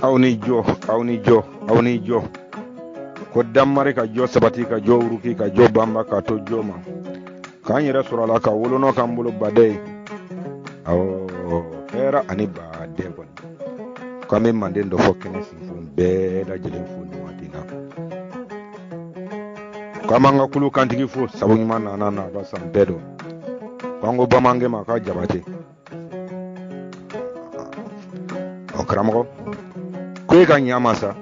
awni jo ko dammare ka jo sabati ka jo uruki ka jo bamba ka to joma kan yira surala ka wolono kan bulu bade aw era ani bade kon kame mande ndo fokene sifun be da jelen fu ni watina kama nga kulu kantigi fu sabu man na ba sam bedo kongo bamange maka jabate o kramo ko ka nyamasa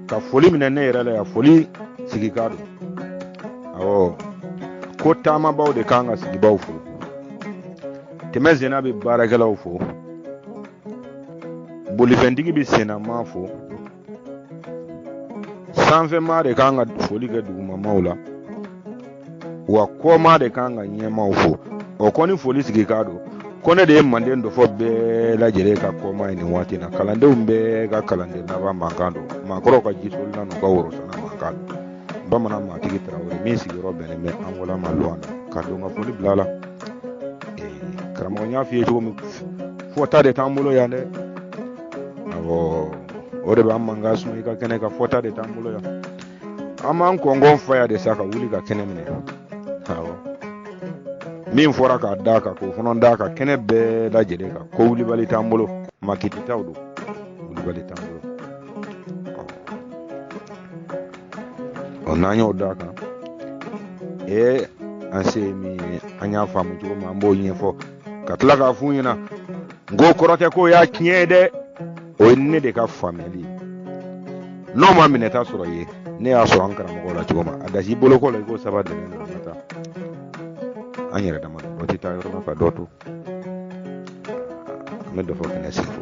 ka foli minene yera la ya foli sigikado awo ko tama bawde kanga sigi bawfu temezena be baragala ufo boli fendigi bi sena mafo sanfe ma de kanga foli ga duguma maula wa ko ma de kanga nyema ufo o koni foli sigikado kone de mande ndo fo be la jere ka ko ma ni wati na kalande umbe ga kalande na ba mangando makoro ka jisol na no ka woro sana mangando bamana ma tigi trawore mi sigi robe ne me angola malwana ka do nga foli blala kramo nya fi to mi fota de tambulo yande awo ore ba manga sumi ka kene ka fota de tambulo ya ama nkongo faya de saka wuli ka kene mine awo min fora ka daka ko fonon daka kene be da jede ka ko wuli bali tambulo makiti tawdo wuli bali tambulo onanyo daka anse mi anya famu to mambo nyefo katla ka funyina ngo korote ko ya kiede o ne de ka family no ma mineta soro ye ne ya so ankara mo la choma adaji bolo ko la ko sabade ne mata anyere dama do tita yoro ka dotu me do fo kene sifo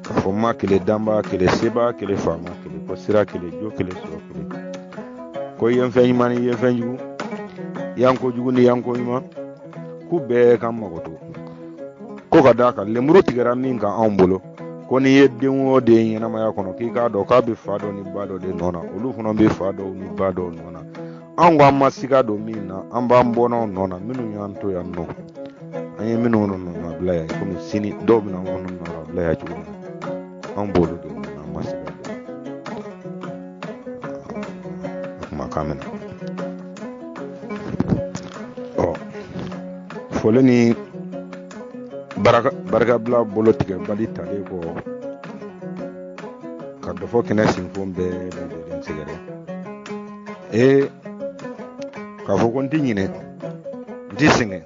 ka fo ma kele damba kele seba kele fama kele ko sira kele jo kele so kele ko yen feñ mani yen feñu yanko juguni yanko ima ku be kam magoto ko kada ka lemuru tigara min ka ambolo ko ni yeddenwo de nyina ma yakono ki ka do ka be fado ni bado de nona olu funo be fado ni bado nona ango amma siga do minna amba mbono nona minu yanto yanno anye minu no na blaya ko mi sini do mi na wono na blaya ci ambolo do na amma siga ma kamena foleni baraka bla bolo tige bali tale ko ka do fo kena sinfon be de segere ka fo kon tinyine disinge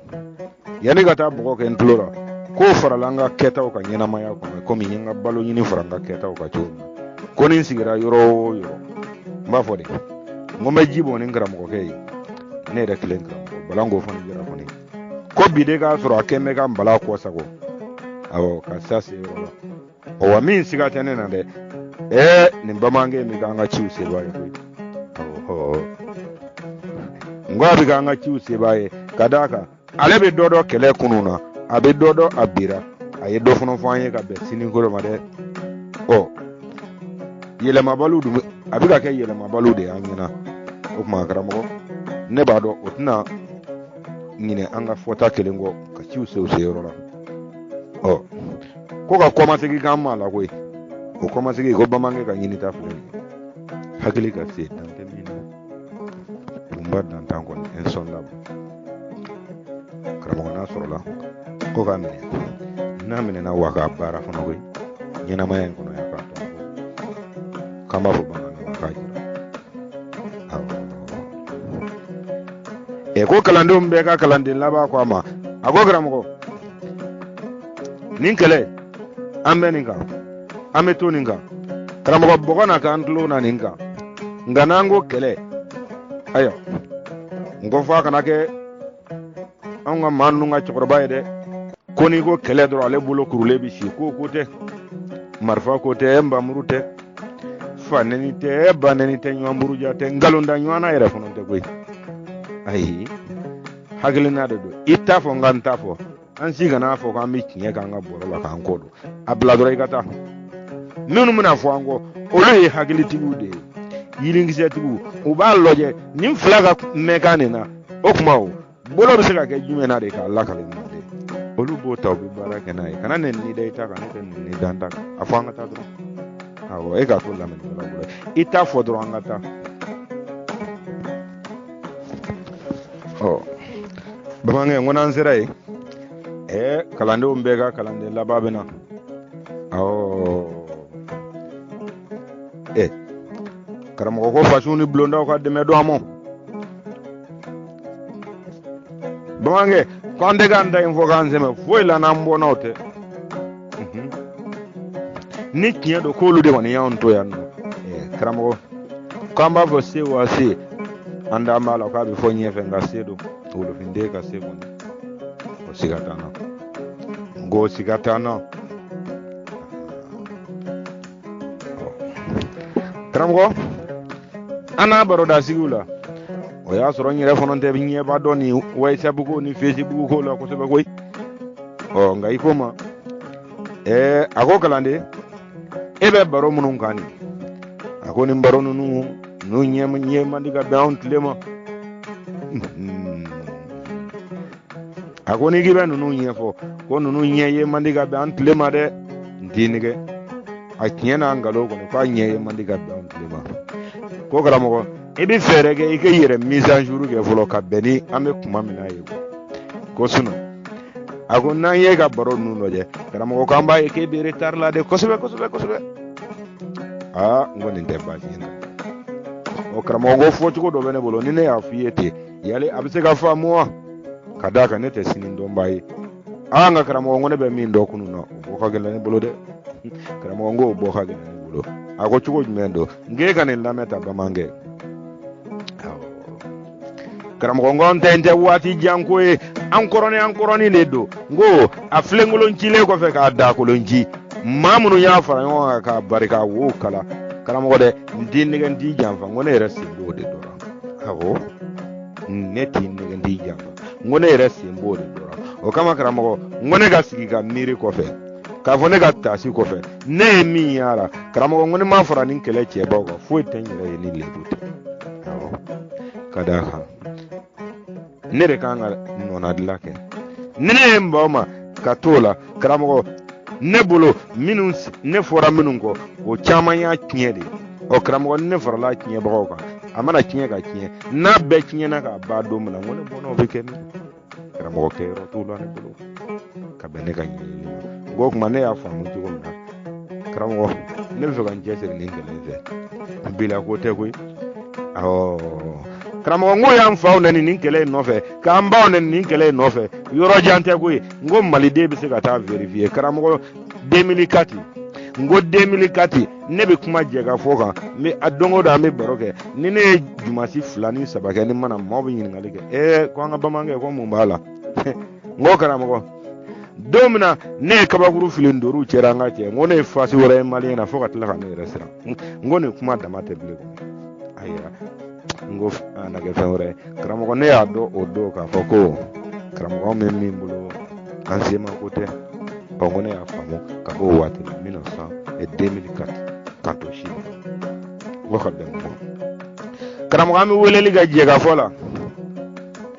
yani gata bugo ke ntlora ko faralanga keta o ka nyina maya ko mi nyanga balo nyini faranga keta o ka choma ko nin sigira yoro mba fo de ngombe jibo ni ngram ko kay ne da klen ngram balango fo ni jara ko ni ko bide ga sura kemme ga mbala ko sago awo ka sase yoro o wa min siga tane na de ni bamange mi ga nga chiuse baye ko ngwa bi ga nga chiuse baye kadaka alebe dodo kele kununa abe dodo abira aye do funo fanye ka be sini ko ma de yele mabaludu abiga ke yele mabalude anyina o ma karamo ne bado otna ngine anga fota kelengo ka chiuse useyoro ko ka koma sigi gamma la koy o koma sigi ko bamange ka nyini ta fule hakili ka se tante mina tumba dan tango en son lab karamo na soro la ko ka mene na mene na waka bara fono koy nyina mayen ko na ya ka to kama fo bamange ka ko kalando mbe ka kalande laba ko ama agogram ko ninkele ambe ninka ameto ninka karamo ko bogona ka antlo na ninka nganango kele ayo ngo fa kana ke anga manu nga chokroba ede koni go kele dro ale bulo kurule bi shi ko kote marfa kote mba murute faneni te baneni te nyamburu jate ngalonda nywana ere fononte koy ai hagelina do ita fo nganta fo ansi gana fo ka mi kinye ka nga boro la ka nkodo abla do igata nunu muna fo ango olo hageliti wude yilingi tigu o ba loje nim flaga mekanina okuma o bolo bi se ka ke jume na de ka Allah ka le olu bo taw bi bara kana e kana nen ni dai ta kana nen ni danda afanga ta dro awo e ka to la men la bolo ita fodro angata bamange ngona nsirai kalande umbega kalande lababena karamo ko fasuni blonda ko de medo amo bamange konde ganda info ganze me foila na mbonote ni kiedo ko lude woni yawon to yanno karamo kamba fo se wasi anda mala ka bi fo nyefe ngasedo wolo finde ka se bon o sigatana go sigatana karamo ana baro da sigula o ya soro nyire fononte bi nyeba doni way sabugo ni Facebook ko la ko sebe koy o ngai koma ako kalande ebe baro munun kani ako ni baro nunu no nyema diga down tlema ako ni gibe nunu nyefo ko nunu nyeye mandiga down tlema de ndinige a kiena ngalo ko ko nyeye mandiga down tlema ko kala mo ebi ferege ike yere mise en jour ke folo ka beni ame kuma mina yego ko suno ako na ye ga baro nuno je kala mo ko amba ike bi retard la de ko sebe ngoni ndeba jina o kramo go fotu ko do bene bolo ni ne afiyete yale abise ga famuwa kadaka nete sinindo mbayi anga kramo ngone be min do kunu no bo ka gele ni bolo de kramo ngo bo ka gele ni bolo ako chugo jmendo nge kan la meta bamange kramo ngo ntende wati janko e ankoroni ne do ngo aflengulo nchile ko fe ka da ko lonji mamunu ya fara yo ka barika wo kala karamo de ndinne ndi jamfa ngone resi bode dora hawo neti ndinne ndi jamfa ngone resi bode dora o kama karamo ngone ga sigi ga miri ko fe ka fone ga tasi ko fe ne mi yara karamo ngone ma fara nin kele che ba ko fo tenyere ni lebute hawo kada ha nere kanga nona dilake nene mboma katola karamo nebulo minus ne fora minungo o chama ya tiede o kramo ne fora la tiye bagoka amana tiye ga tiye na be tiye na ga ba do mna ngone bono be ken kramo ke ro to lo ne bulo ka be ne ga ni go kuma ne ya fa mu to na kramo ne fe ga njese ni ngele bila ko te ko kramo ngo ya mfa onani ni ngele no fe ka mba onani ni ngele no fe yoro jante ko ngo mali de bi se ga ta verifier kramo 2004 ngo 2004 ne be kuma jega foka me adongo da me baroke ni ne jumasi fulani sabake ni mana mo bi nyinga leke ko nga bamange ko mumbala ngo karamo ko domina ne kabaguru filindoru ceranga ce ngo ne fasi wora mali na foka tla ne resira ngo ne kuma da mate bile ko aya ngo na ge fawre karamo ko ne ado odo ka foko karamo ko me mimbulo kansema kote ngone ya famu ka go wati 1904 kanto shi wakadde mo karam gami weleli ga jega fola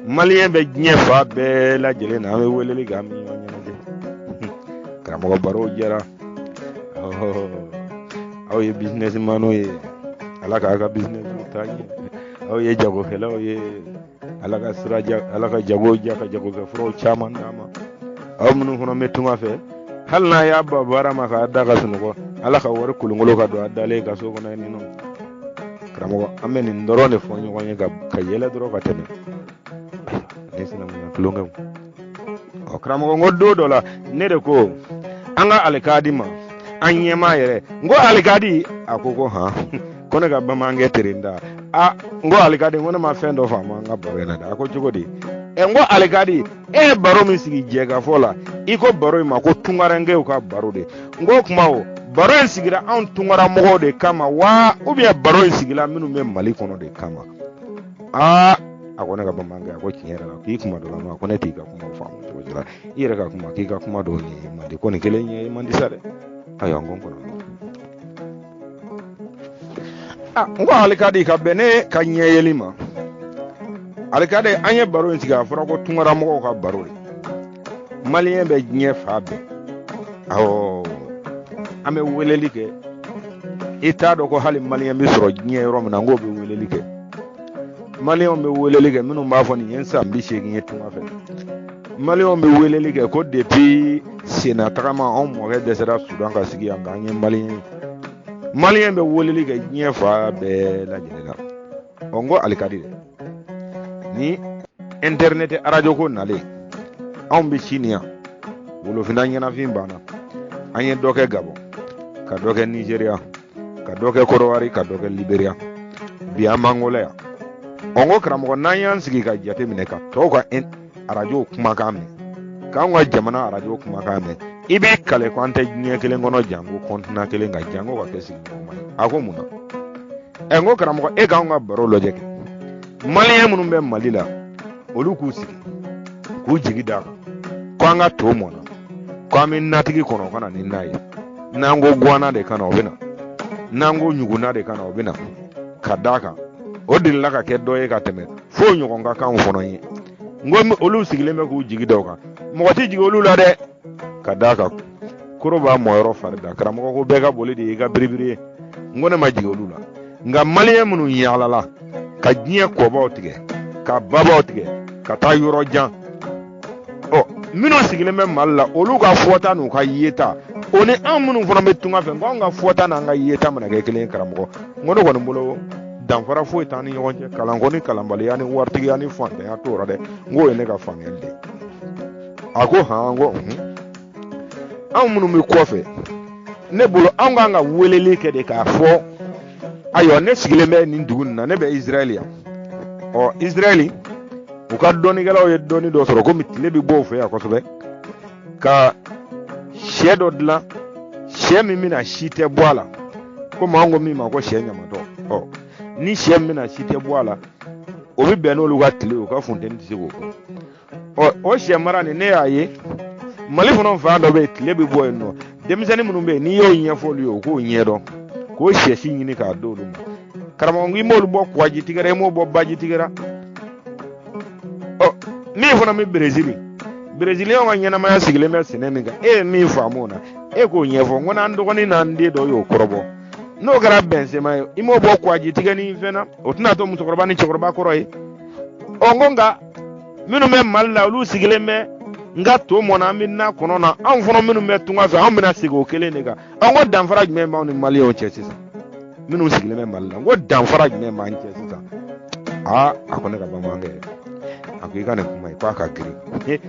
malien be nyefa be la jele na me weleli ga mi nyana je karam go baro jara ye business mano ye alaka ga business tani ye jago hela ye alaka suraja alaka jago ga fro chaman dama munu hono metuma fe halna ya babara maka daga sunugo alaka war kulungolo ka do adale ga so gona ni non kramo ameni ndorone fonyo wonye ga kayela dro ka teme nesina mun kulunga o kramo ngoddo dola nede ko anga alkadima anyema yere ngo alkadi akoko ha kone ga bamange terinda ngo alkadi ngona ma fendo fa manga borena da ko jogodi ngo alkadi baro mi sigi jega fola iko baro ma ko tungarenge ka baro de ngo kuma o baro sigira an tungara mogo de kama wa ubia baro sigila minu me mali kono de kama akone ga bamange ko kinyera la ki kuma do la ma kone tika kuma fa mo to jira ire ka kuma ki ka kuma do ni mandi kone kele nye mandi sare ayo ngongo ngo alkadi ka bene ka nyeyelima alkade anye baro siga fara ko tungara mo ka baro malien be diɲɛ fa bɛɛ an bɛ weleli kɛ i t'a dɔn ko hali malien bɛ sɔrɔ diɲɛ yɔrɔ min na n k'o bɛ weleli kɛ malien bɛ weleli kɛ minnu b'a fɔ nin ye san 80 ye tunga fɛ malien bɛ weleli kɛ ko depuis sena tagama anw mɔkɛ dɛsɛra Sudan ka sigi yan an ye malien bɛ weleli kɛ diɲɛ fa bɛɛ lajɛlen la n ko ali ka di dɛ ni internet radio ko nalen anw bɛ sini yan wolofina ɲɛnafin banna an ye dɔ kɛ Gabon ka dɔ kɛ Nigeria ka dɔ kɛ Côte d'Ivoire ka dɔ kɛ Liberia bi an b'an kɔlɛ yan n ko karamɔgɔ n'an y'an sigi ka jate minɛ ka tɔw ka radio kumakan mɛn k'anw ka jamana radio kumakan mɛn i b'i kale ko an tɛ diɲɛ kelen kɔnɔ jango continent kelen kan jango ka kɛ sigiɲɔgɔnma ye a ko mun na n ko karamɔgɔ e k'anw ka baro lajɛ kɛ malien minnu bɛ Mali la olu k'u sigi k'u jigi da ko an ka to mɔna ko an bɛ natigi kɔnɔ ka na ni n'a ye n'an ko guana de kana o bɛ na n'an ko ɲuguna de kana o bɛ na ka d'a kan o delila ka kɛ dɔ ye ka tɛmɛ fo ɲɔgɔn ka kanw fɔlɔ ye n ko olu sigilen bɛ k'u jigi da o kan mɔgɔ tɛ jigi olu la dɛ ka d'a kan koro b'a mɔyɔrɔ fari da karamɔgɔ ko bɛɛ ka boli de y'i ka biribiri ye n ko ne ma jigi olu la nka malien minnu yaalala ka diɲɛ kɔbaw tigɛ ka babaw tigɛ ka taa yɔrɔ jan minnu sigilen bɛ Mali la olu ka fɔta n'u ka yeta o ni an minnu fana bɛ tunga fɛ n ko anw ka fɔta n'an ka yeta mana kɛ kelen ye karamɔgɔ n ko ne kɔni bolo danfara foyi t'an ni ɲɔgɔn cɛ kalanko ni kalanbaliya ni waritigiya ni fantanya t'o la dɛ n k'o ye ne ka faamuyali de a ko han n ko anw minnu bɛ kɔfɛ ne bolo anw kan ka weleli kɛ de k'a fɔ ayiwa ne sigilen bɛ nin dugu nin na ne bɛ Israël yan Israël u ka dɔnnikɛlaw ye dɔnni dɔ sɔrɔ komi tile bɛ bɔ o fɛ yan kosɛbɛ ka sɛ dɔ dilan sɛ min bɛna si tɛ bɔ a la komi an ko min ma ko sɛ ɲamatɔ ni sɛ min bɛna si tɛ bɔ a la o bɛ bɛn n'olu ka tile o ka funteni tɛ se k'o kɔ o sɛ mara nin ne y'a ye Mali fana fan dɔ bɛ yen tile bɛ bɔ yen nɔ denmisɛnnin minnu bɛ yen n'i y'o ɲɛfɔ olu ye o k'o ɲɛdɔn k'o sɛsi ɲini k'a d'olu ma karamɔgɔ i m'olu bɔ kuwaji tigɛra i m'o bɔ baji tigɛra min fana bɛ Brésilien ka ɲɛnamaya sigilen bɛ sɛnɛ min kan e ye min faamu o la e k'o ɲɛfɔ n ko n'an dɔgɔnin n'an den dɔ y'o kɔrɔbɔ n'o kɛra bɛnsɛma ye i m'o bɔ kuwaji tigɛ ni fɛn na o tɛna to musokɔrɔba ni cɛkɔrɔba kɔrɔ ye n ko nka minnu bɛ Mali la olu sigilen bɛ n ka to mɔna an bɛ na kɔnɔ na anw fana minnu bɛ tunga fɛ anw bɛna segin o kelen de kan n ko danfara jumɛn b'anw ni maliyɛnw cɛ sisan minnu sigilen bɛ Mali la n ko danfara jumɛn b'an cɛ sisan a ko ne ka bamankɛ a ko i ka nin kuma ye k'a ka girin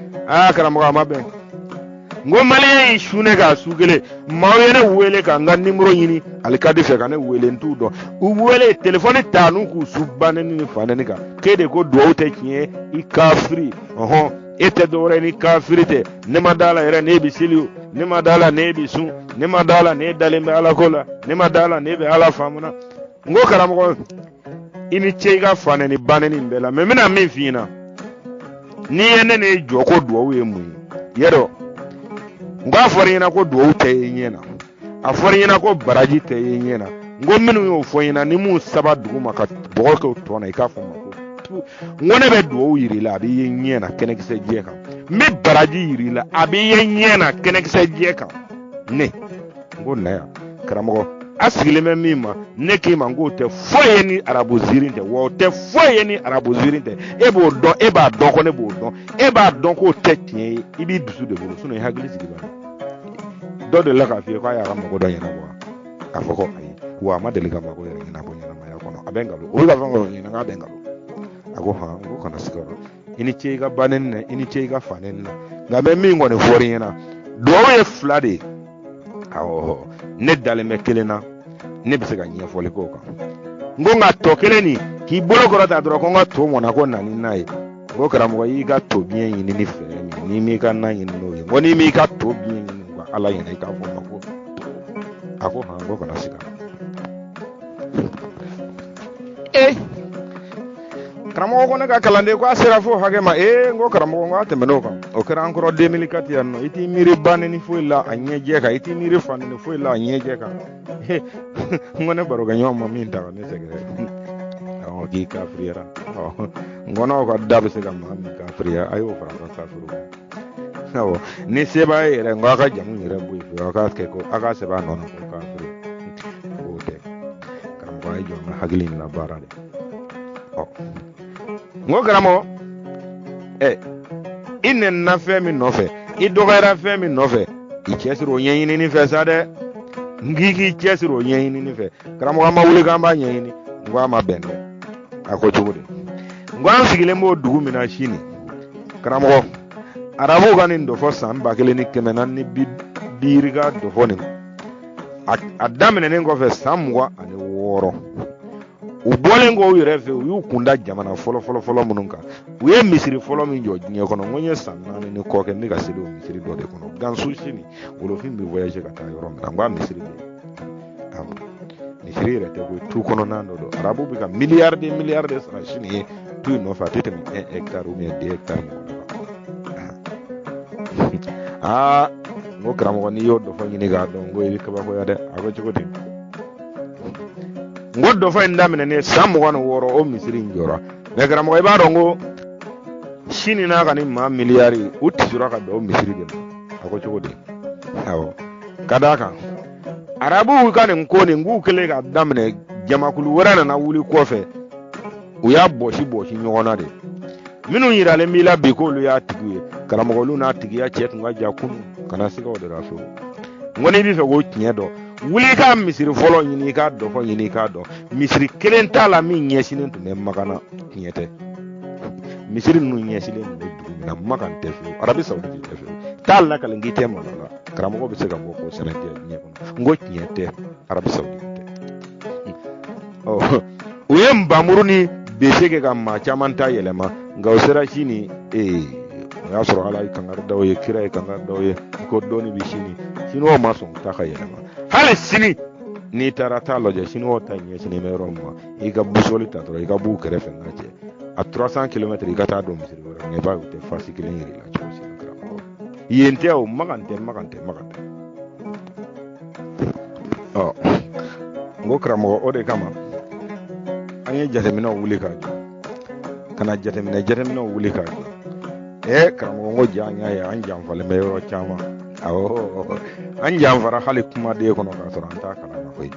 karamɔgɔ a ma bɛn n ko maliyɛn y'i su ne k'a su kelen maaw ye ne wele ka n ka nimero ɲini ali ka di fɛ ka ne wele n t'u dɔn u wele telefɔni ta n'u k'u su banɛni ni fanɛni kan k'e de ko duwawu tɛ tiɲɛ i kafiri e tɛ dɔwɛrɛ ni kafiri tɛ ne ma da la yɛrɛ ne bɛ seli o ne ma da la ne bɛ sun ne ma da la ne dalen bɛ ala ko la ne ma da la ne bɛ ala faamuna n ko karamɔgɔ i ni ce i ka fanɛni banɛni bɛɛ la mɛ n bɛna min f'i ɲɛna n'i ye ne ni jɔ ko duwawu ye mun ye yɛrɛ n ko a fɔra i ɲɛna ko duwawu tɛ ye ɲɛ na a fɔra i ɲɛna ko baraji tɛ ye ɲɛ na n ko minnu y'o fɔ i ɲɛna ni mun saba dugu ma ka bɔgɔ kɛ o tɔ na i k'a fɔ n ma ko n ko ne bɛ duwawu yir'i la a b'i ye ɲɛ na kɛnɛkisɛ jɛ kan n bɛ baraji yir'i la a b'i ye ɲɛ na kɛnɛkisɛ jɛ kan ne n ko na yan karamɔgɔ a sigilen bɛ min ma ne k'i ma n k'o tɛ foyi ye ni arabu ziiri tɛ wa o tɛ foyi ye ni arabu ziiri tɛ e b'o dɔn e b'a dɔn ko ne b'o dɔn e b'a dɔn k'o tɛ tiɲɛ ye i b'i dusu de bolo i hakili sigi b'a dɔ delila k'a f'i ye k'a y'a ka mago dɔ ɲɛnabɔ k'a fɔ ko ayi wa a ma deli ka mago yɛrɛ ɲɛnabɔ ɲɛnamaya kɔnɔ a bɛ nkalon o bɛ ka fɛn dɔ ɲɛna k'a bɛ nkalon a ko han n ko kana siga o la i ni ce i ka banɛni na i ni ce i ka fanɛni na nka n bɛ min kɔni fɔra i ɲɛna duwawu ye fila de ye ne dalen bɛ kelen na ne bɛ se ka ɲɛfɔli k'o kan n ko nka tɔ kelen nin k'i bolo kɔrɔta dɔrɔn ko n ka to mɔna ko na ni n'a ye n ko karamɔgɔ y'i ka to biɲɛ ɲini ni fɛɛrɛ min n'i m'i ka na ɲini n'o ye n ko n'i m'i ka to biɲɛ ɲini ka ala ɲɛna i k'a fɔ ma ko a ko han n ko kana siga karamɔgɔ ko ne ka kalanden ko a sera fo hakɛ ma n ko karamɔgɔ n ko a tɛmɛn'o kan o kɛra an kɔrɔ 2004 yan nɔ i t'i miiri banɛni foyi la a ɲɛjɛ kan i t'i miiri fanɛni foyi la a ɲɛjɛ kan n ko ne barokɛɲɔgɔn ma min ta ka ne sɛgɛrɛ k'i kafiriyara n ko n'aw ka da bɛ se ka maa min kafiriya a y'o fara ka kafiriw awo ni seba yere ngo aka jamu yere bu fi aka ke ko aka seba non ko ka fri o te karamɔgɔ ay jɔ hakili na baara de ngo karamɔgɔ i nɛnina fɛn min nɔfɛ i dɔgɔyara fɛn min nɔfɛ i cɛsiri o ɲɛɲinini fɛ sa dɛ ngi k'i cɛsiri o ɲɛɲinini fɛ karamɔgɔ ma wuli k'an b'a ɲɛɲini ngo a ma bɛn dɛ a ko cogo di ngo an sigilen b'o dugu min na sini karamɔgɔ arabu ka nin dɔfɔ san 1450 ka dɔfɔ nin a daminɛnen kɔfɛ san 26 u bɔlen kɔ u yɛrɛ fɛ u y'u kunda jamana fɔlɔ minnu kan u ye misiri fɔlɔ min jɔ diɲɛ kɔnɔ ngo ye san 4 ni kɔ kɛ ne ka seli o misiri dɔ de kɔnɔ Gansu sini wolofin bɛ voyager ka taa yɔrɔ min na ngo a misiri bɛ misiri yɛrɛ tɛ ko tu kɔnɔna dɔ don arabu bɛ ka miliyari de sara sini ye tu in nɔfɛ a tɛ tɛmɛ 1 hectare ou bien 2 hectares ngo karamɔgɔ ni y'o dɔfɔ ɲini k'a dɔn ngo i bɛ kabakoya dɛ a ko cogo di ngo dɔfɔ in daminɛnen san 26 o misiri in jɔra mais karamɔgɔ i b'a dɔn ngo sini n'a ka ni maa miliyari u tisura ka bɛn o misiri de ma a ko cogo di awɔ ka d'a kan arabuw ka nin ko nin k'u kɛlen ka daminɛ jamakulu wɛrɛ nana wuli kɔfɛ u y'a bɔsi ɲɔgɔn na de minnu yiralen b'i la bi k'olu y'a tigiw ye karamɔgɔ olu n'a tigiya cɛ tun ka jan kunu kana siga o de la fewu ngo n'i b'i fɛ k'o tiɲɛ dɔn wuli i ka misiri fɔlɔ ɲini i ka dɔfɔ ɲini i ka dɔn misiri kelen t'a la min ɲɛsinnen tun bɛ Magana tiɲɛ tɛ misiri ninnu ɲɛsinnen tun bɛ dugu min na Magan tɛ fewu Arabi Saoudite tɛ fewu t'a lakalen k'i tɛ malo la karamɔgɔ bɛ se ka bɔ k'o sɛnɛ kɛ diɲɛ kɔnɔ ngo tiɲɛ tɛ Arabi Saoudite tɛ u ye nbamuru ni bese kɛ ka maa caman ta yɛlɛma nka o sera sini o y'a sɔrɔ ala ye kangari daw ye kira ye kangari daw ye ko dɔɔni bi sini o ma sɔn ta ka yɛlɛma hali sini n'i taara taa lajɛ sini o ta ɲɛsinnen bɛ yɔrɔ min ma i ka busoli ta dɔrɔn i ka b'u kɛrɛfɛ n'a cɛ a 300 km i ka taa dɔn misiri wɛrɛ nka i b'a ye u tɛ fasi kelen yiri la cogo si la karamɔgɔ yen tɛ o Magan tɛ ngo karamɔgɔ o de kama an ye jateminɛw wuli k'a jɔ kana jateminɛw wuli k'a jɔ karamɔgɔ ngo ja an y'a ye an janfalen bɛ yɔrɔ caman an janfara hali kumaden kɔnɔ k'a sɔrɔ an t'a kalama koyi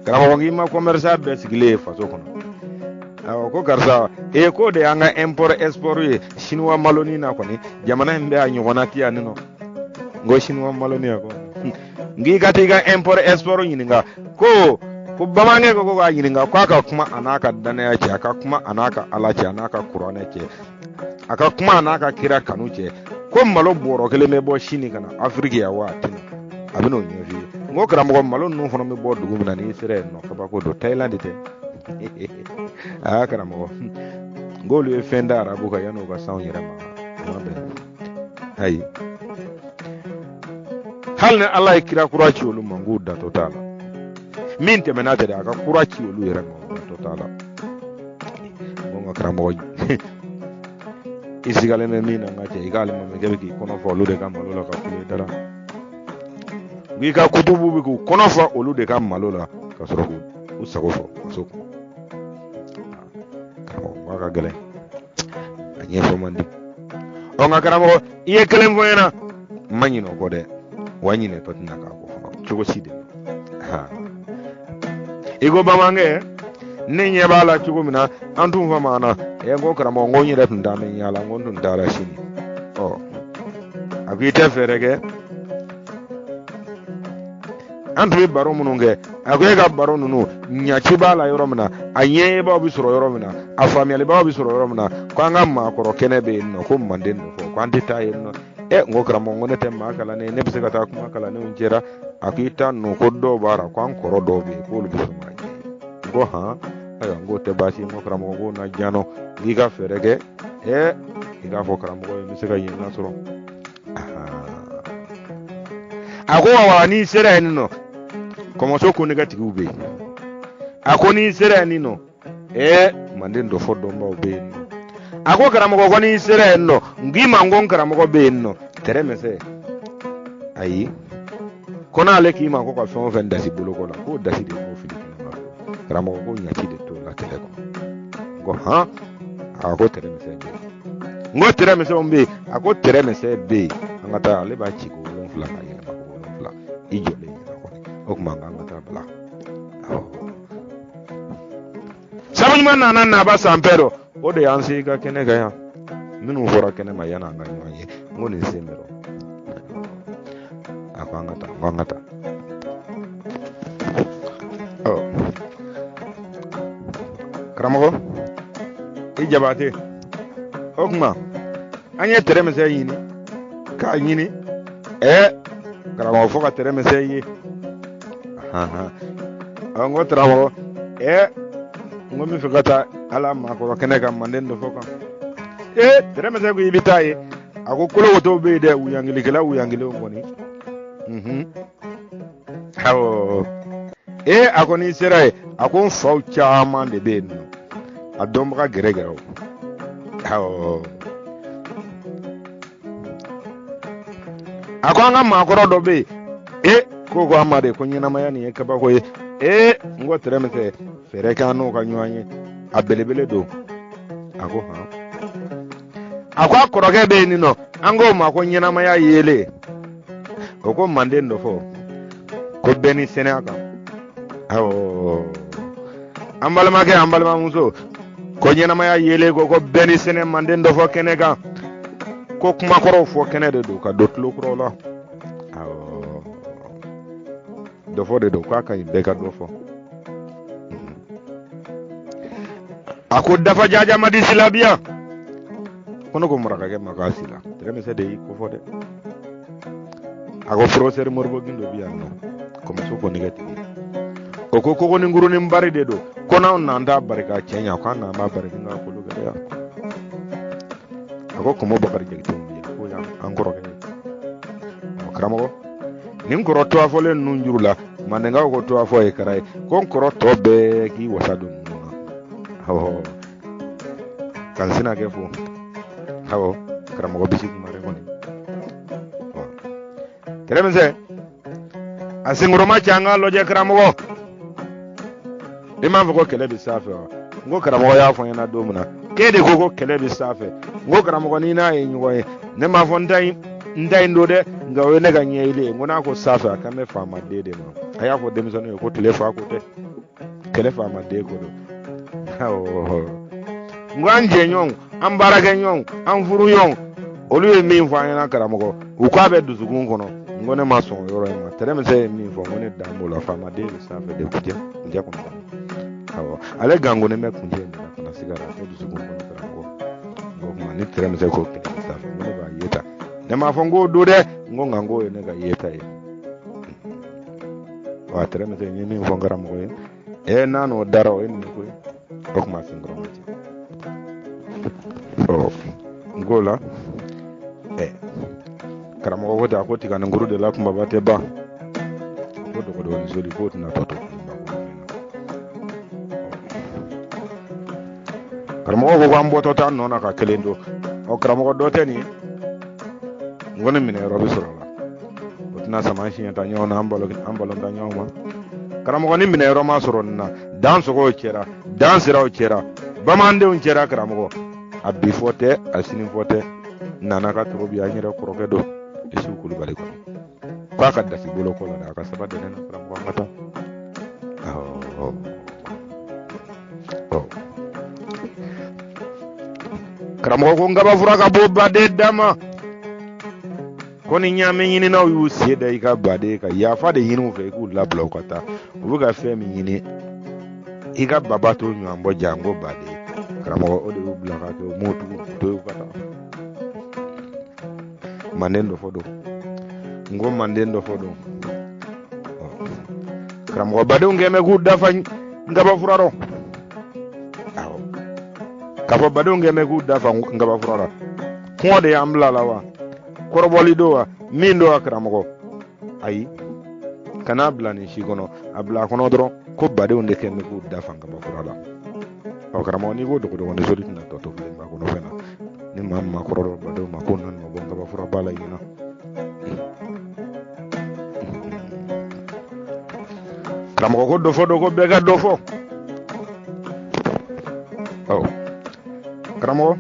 karamɔgɔ k'i ma commerçant bɛɛ sigilen ye faso kɔnɔ ko karisa ko de y'an ka import export ye chinois maloni na kɔni jamana in bɛ a ɲɔgɔnna ti yan nɔ ngo chinois maloni ya ko ngi ka t'i ka import export ɲininka ko bamankɛ ko k'a ɲininka k'a ka kuma a n'a ka danaya cɛ a ka kuma a n'a ka ala cɛ a n'a ka kuranɛ cɛ a ka kuma a n'a ka kira kanu cɛ ko malo bɔrɔ kelen bɛ bɔ sini kana Afrique ya wa a bɛ n'o ɲɛf'i ye ngo karamɔgɔ malo ninnu fana bɛ bɔ dugu min na n'i sera yen nɔ kabako don Thailand tɛ karamɔgɔ ng'olu ye fɛn da arabu kan yan'o ka s'anw yɛrɛ ma ayi hali ni ala ye kira kura ci olu ma n k'u datɔ t'a la min tɛmɛna tɛ dɛ a ka kura ci olu yɛrɛ ma u datɔ t'a la n ka karamɔgɔ i sigalen bɛ min na n ka cɛ i k'ale ma mɛ k'e bɛ k'i kɔnɔ fɔ olu de ka malo la ka kule dara i ka kutubu bɛ k'u kɔnɔ fɔ olu de ka malo la ka sɔrɔ k'u sago fɔ muso kun karamɔgɔ k'a ka gɛlɛn a ɲɛfɔ man di nka karamɔgɔ i ye kelen fɔ n ɲɛna n ma ɲinɛ o kɔ dɛ wa n ɲinɛ tɔ tɛna k'a kɔ fana cogo si de i ko bamankɛ ne ɲɛ b'a la cogo min na an tun fɔ ma na n ko karamɔgɔ n ko n yɛrɛ tun t'a mɛn ɲɛ la n ko n tun taara sini a ko i tɛ fɛɛrɛ kɛ an tun bɛ baro minnu kɛ a ko e ka baro ninnu ɲaci b'a la yɔrɔ min na a ɲɛɲɛbaw bɛ sɔrɔ yɔrɔ min na a faamuyalibaw bɛ sɔrɔ yɔrɔ min na ko an ka maakɔrɔ kɛnɛ bɛ yen nɔ ko manden don fɔ ko an tɛ taa yen nɔ n ko karamɔgɔ n ko ne tɛ maa kalannen ne bɛ se ka taa kuma kalannenw cɛra a ko i ta ninnu ko dɔw b'a la ko an kɔrɔ dɔw bɛ yen k'olu bɛ sɔn k'a ɲɛ n ko ayiwa n k'o tɛ baasi n ko karamɔgɔ k'o na diyanɔ k'i ka fɛɛrɛ kɛ i k'a fɔ karamɔgɔ ye n bɛ se ka yen lasɔrɔ a ko wa n'i sera yen nɔ kɔmɔso ko negatigiw bɛ yen a ko n'i sera yen nɔ manden dɔ fɔ dɔnbaw bɛ yen nɔ a ko karamɔgɔ ko n'i sera yen nɔ n k'i ma n ko n karamɔgɔ bɛ yen nɔ tɛrɛmɛsɛ ayi ko n'ale k'i ma ko ka fɛn o fɛn dasi boloko la k'o dasi de k'o fili kɛnɛ ma karamɔgɔ ko ɲaci de t'o la kɛlɛ kɔnɔ n ko a ko tɛrɛmɛsɛ bɛ yen n ko tɛrɛmɛsɛw bɛ yen a ko tɛrɛmɛsɛ bɛ yen ngata ale ba ci ko wolon fula ka yele ma ko wolon fula I jole ina ko o kuma ngata bala sabon man nan na ba sampero o de an sai ga kene ga ya minu fora kene ma yana ga nyanye ngone semero ngata oh karamogo ijabate okuma anye tereme se yini ka yini karamogo foka tereme se yi ngo tramogo ngomi figata ala ma ko kene kam manden do foka tereme se ko yibitaye ako kolo woto be de uyangili kala uyangili ngoni hawo akoni sirai akon faw chama de be no adom ka gere hawo akon ma koro do be ko ko amade ko nyina maya ni ka ba ko ngo tremete fere kanu ka nyanye abelebele do ako ha akwa koroge be ni no ango ma ko nyina maya yele ko mande ndo fo ko beni senaka awo ambalma muso ko nyina maya yele ko beni sene mande ndo fo keneka ko kuma koro fo kenede do ka dotlo kro la awo do fo de do ka kan be ka do fo ako dafa jaja madi silabia kono ko muraka ke makasila treme se de ko fo de ako professeur morbo gindo biyanno comme so ko négatif ko ni nguru ni mbari de do kona on nanda barika kenya ko na ma barika nga ko lu gade ako ko mo bakari jegito biya ko ya ankoro ke karamo ni ngoro to afole nu njurula mande nga ko to afo e karai ko ngoro to be ki wasado nuna ho kansina ke fu hawo karamo ko bisi mare ko ni Teremse asinguro machanga loje karamogo dima ko kele bi safe ngo karamogo ya fo yana domuna kede ko kele bi safe ngo karamogo ni na yin ngoye ne ma fo ndai ndode nga we ne ganye ile ngona ko safe akame fama dede no aya fo demisono ko telefa ko te kele fama de ko do nganje nyong ambara ge nyong amfuru yong oluye mi fo yana karamogo ukwabe duzugun kono ngone maso yoro ma tereme se mi fo ngone dambo la fama de safe de kuje nja ko awo ale gango ne me kunje na sigara ko du sugun ko na ko ma ni tereme se ko safe ngone ba yeta ne ma fo ngo do de ngo ngango ne ga yeta wa tereme se ni mi fo ngaram ko nano daro en ko ko ma singro ma ci ngola karamo ko ta ko tika nguru de la kumba bate ba ko do ni soli ko na toto karamo ko ambo to tan nona ka kelendo o karamo ko do teni ngone mine robi sorola ko na sama shi ta nyona ambalo da nyoma karamo ko ni mine ro ma soronna danso ko chera dansira o chera bamande on chera karamo ko abbi fote asini fote nana ka trobi anyira ko rokedo isu kulu bale ko ka da bolo ko la ka sabade na from ko mata karamo ko ngaba fura ka bo bade dama ko ni nyame nyini na yu sie da ka bade ka ya fa de yinu fe ku la blo ko ta u ga fe mi nyini iga baba to nyu ambo jango bade karamo o de u bla ka to motu to ka ta mandendo fodo ngo mandendo fodo kram go badu ngeme gudda fan ngaba furaro aw kafo badu ngeme gudda fan ngaba furaro ko de amla lawa korboli do wa mindo akram go ayi kana blani shigono abla kono dro ko badu ndeke me gudda fan ngaba furaro aw kram ni go do ne sori na to ba ko no fena ni mamma kororo bado makonan no bonga ba fura bala yina kramo ko do fodo ko bega do fo kramo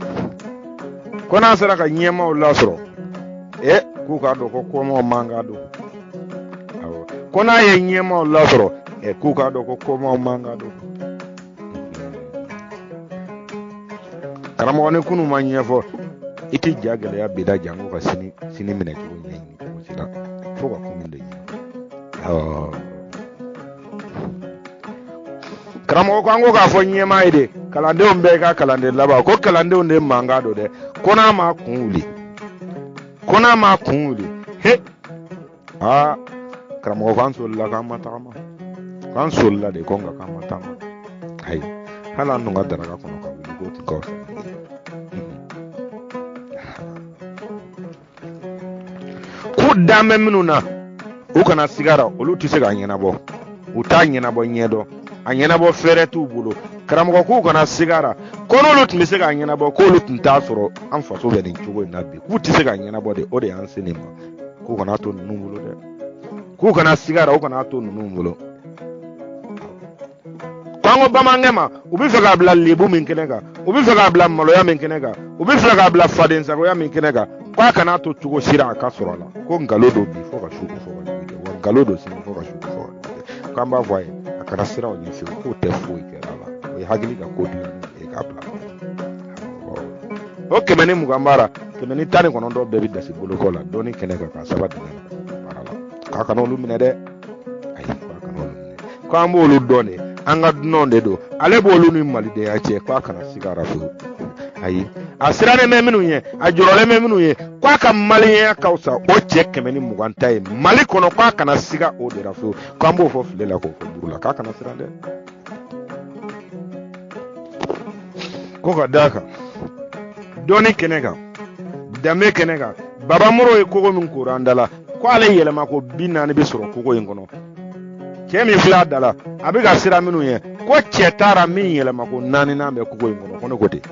ko na sara ka nyema o lasro ku ka do ko komo manga do awo kona ye nyema la soro ku ka do ko komo manga do karamo ne kunu manya fo iti jagale ya bida jango ka sini mine ko ni ko sila fo ka kuminde karamo ko ango ka fo nyema ide kalande ombe ka kalande laba ko kalande onde manga do de kona ma kunuli he karamo kan solla kan matama kan solla de konga kan matama hay hala no ngadara ka kono ka wuli ko ko ku dame minuna u kana sigara olu ti se ga nyena bo u ta nyena bo nyedo anyena bo fere tu bulu karamo ku kana sigara kono lu ti se ga nyena bo ko lu tinta soro an faso be din chugo na bi ku ti se ga nyena bo de o de an sinima ku kana to numulo de ku kana sigara u kana to numulo kwango bamangema ubi fe ga bla lebu min kenega ubi fe ga bla malo ya min kenega ubi fe ga bla fadensa ko ya min kenega kwa kana to chugo shira ka soro la ko ngalodo bi fo ka shuku fo ka bi wa ngalodo sin fo ka shuku fo kamba voye akara sira o nyefi ko te fo ikerala o hagili ka ko dila e ka bla o kemeni mugambara kemeni tani kono do bebi dasi bolo kola doni kenega ka sabati parala ka kana lu minede ay ka kana lu ko ambo lu doni anga nonde do ale bo lu ni malide ya che kwa kana sigara fu ayi asirane meminu ye ajurole meminu ye kwa ka mali ya kausa o che kemeni mugantai mali kono kwa kana siga o de rafu kwa mbo fo filela ko fo burula ka kana sirande ko ka daka doni kenega dame kenega baba muro e kogo min kurandala ko ale yelema ko binani be soro kogo yengono kemi fla dala abiga sira minu ye ko chetara min yelema ko nani na be kogo yengono kono kote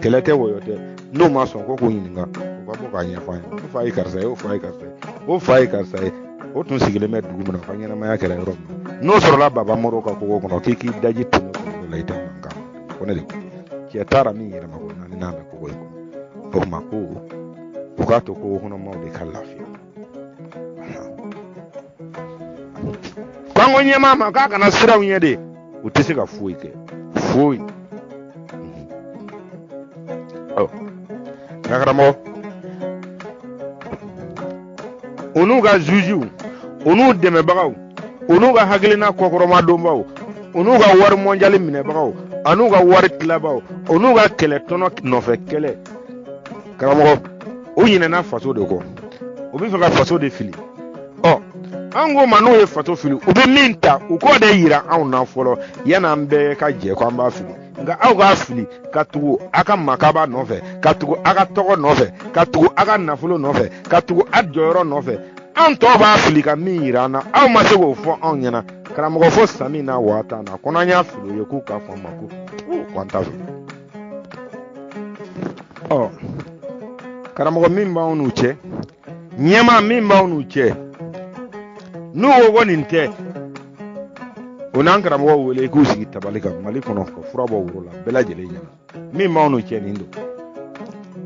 kelete woyote no mason ko ko yininga ko ba ka nya fa o fa ikarsa o fa ikarsa o tun sigile me dugu mun fa nyana ma ya kala rom no soro la baba muro ka ko ko kiki daji tun ko la ita manga ko ne ki atara mi yere ma ko nani na be ko ko ma ko ka to ko hono ma de kalafi kwango nyema ma ka kana sira unyede utisiga fuike nakaramo onu ga juju onu deme bagaw onu ga haglina kokoroma dombaw onu ga war mondial mine bagaw anu ga war klabaw onu ga kele tono no fe kele karamo o yina na faso de ko o bi fa faso de fili ango manu e fato fili o be minta o ko de yira an na folo yana mbe ka je ko amba fili nga aw ga fili ka tugu aka makaba nofe ka tugu aka togo nofe ka tugu aka nafulo nofe ka tugu adjoro nofe an to ba fili ka mira na aw ma se go fo an yana karamo go fo sami na wata na kona nya filo ye ku ka fo mako kwanta karamo go mimba onu che nyema mimba onu che no wo ninte onan karamo wole ku sigi tabalika malikono ko furabo wurula bela jele nya mi mawno cheni ndo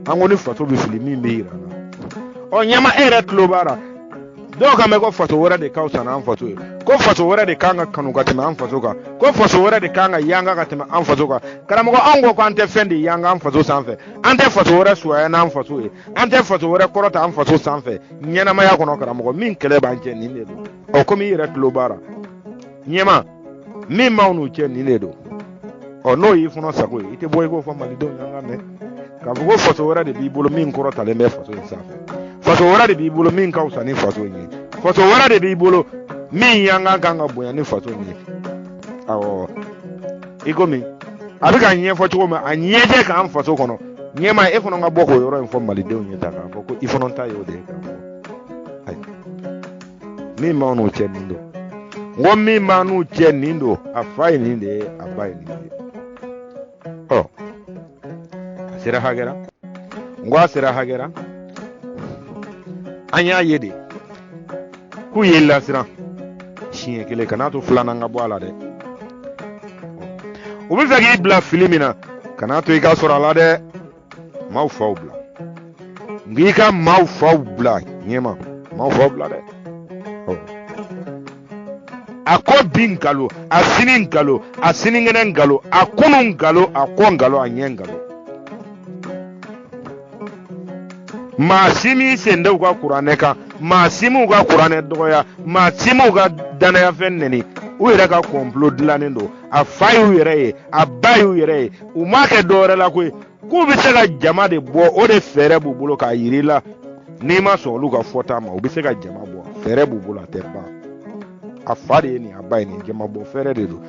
angoni fato bi fili mi meira o nyama ere klobara do ka me ko fato wora de kausa na fato ko fato wora de kanga kanu ka tema fato ka ko fato wora de kanga yanga ka tema fato ka karamo ko ango ko ante fendi yanga fato sanfe ante fato wora suwa na fato ante fato wora korota fato sanfe nyana ma ya kono karamo ko min kele ba cheni ndo o ko mi ere klobara nyema mi maunu cheni nedo o no yi funo sako ite boy go fa malido nyanga me ka go foto wora de bibolo min ko rota le me foto insafa foto wora de bibolo min ka usani foto nyi foto wora de bibolo min yanga ganga boya ni foto nyi awo iko mi abika nye foto ko ma anyeje ka am foto kono nyema e funo nga boko yoro info malido nyi ta ka ko ifuno ta yo de ka ai mi maunu cheni ndo ngomi manu cheni ndo afai ninde abai ninde sira hagera ngwa sira hagera anya yede ku yella sira shiye kele kanato fulana ngabo ala de ubi fagi bla filimina kanato ika sura ala de mau faubla ngi ka mau fa bla nyema mau fa bla de ako bin galo asinin galo asiningenen galo akunun galo akon galo anyen galo masimi sende uga qur'ane ka masimu uga qur'ane doya masimu uga danaya fenneni u yɛrɛ ka complot dilannen do a fa y'u yɛrɛ ye a ba y'u yɛrɛ ye u ma kɛ dɔwɛrɛ la koyi k'u bɛ se ka jama de bɔ o de fɛɛrɛ b'u bolo k'a yiri la n'i ma sɔn olu ka fɔta ma u bɛ se ka jama bɔ fɛɛrɛ b'u bolo a tɛ ban a fa de ye nin a ba ye nin jama bɔ fɛɛrɛ de do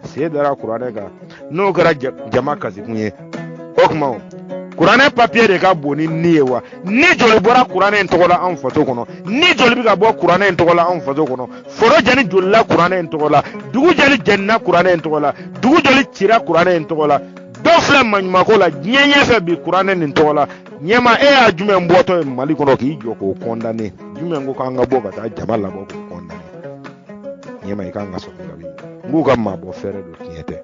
sen dara kuranɛ kan n'o kɛra jama kasikun ye o tuma kuranɛ papiye de ka bon ni ye wa ni joli bɔra kuranɛ in tɔgɔ la anw faso kɔnɔ ni joli bɛ ka bɔ kuranɛ in tɔgɔ la anw faso kɔnɔ foro jɛni joli la kuranɛ in tɔgɔ la dugu jɛni jɛnina kuranɛ in tɔgɔ la dugu joli cira kuranɛ in tɔgɔ la dɔw filɛ maɲumako la diɲɛ ɲɛfɛ bi kuranɛ nin tɔgɔ la ɲɛma e y'a jumɛn bɔtɔ ye mali kɔnɔ k'i jɔ k'o kɔndane jumɛn ko k'an ka bɔ ka taa jama labɔ k'o kɔndane ɲɛma i k'an ka sɔrɔ ka n k'u ka maabɔ fɛɛrɛ do tiɲɛ tɛ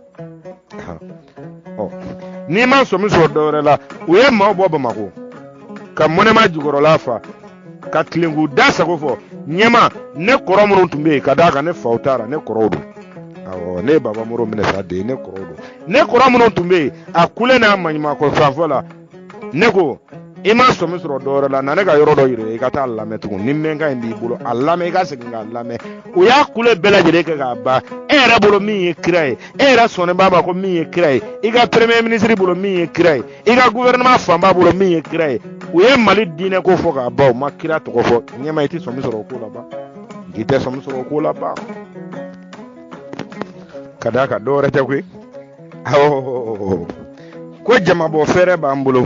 n'i ma sɔmi sɔrɔ dɔwɛrɛ la u ye maaw bɔ Bamako ka mɔnɛma jukɔrɔla fa ka tilenku da sago fɔ ɲɛma ne kɔrɔ minnu tun bɛ yen ka d'a kan ne faw taara ne kɔrɔw don awɔ ne ye Baba Moro minɛ sa de ne kɔrɔw don ne kɔrɔ minnu tun bɛ yen a kule n'a maɲumako fanfɛ la ne ko i ma sɔmi sɔrɔ dɔwɛrɛ la na ne ka yɔrɔ dɔ yira i ka taa lamɛn tugun ni mɛnka in b'i bolo a lamɛn i ka segin k'a lamɛn u y'a kule bɛɛ lajɛlen kɛ k'a ban e yɛrɛ bolo min ye kira ye e yɛrɛ sɔnnen b'a ma ko min ye kira ye i ka premier ministre bolo min ye kira ye i ka gouvernement fanba bolo min ye kira ye u ye Mali diinɛ ko fɔ k'a ban u ma kira tɔgɔ fɔ ɲɛma i tɛ sɔmi sɔrɔ o ko la ban i tɛ sɔmi sɔrɔ o ko la ban ka d'a kan dɔwɛrɛ tɛ koyi ko jamabɔ fɛɛrɛ b'an bolo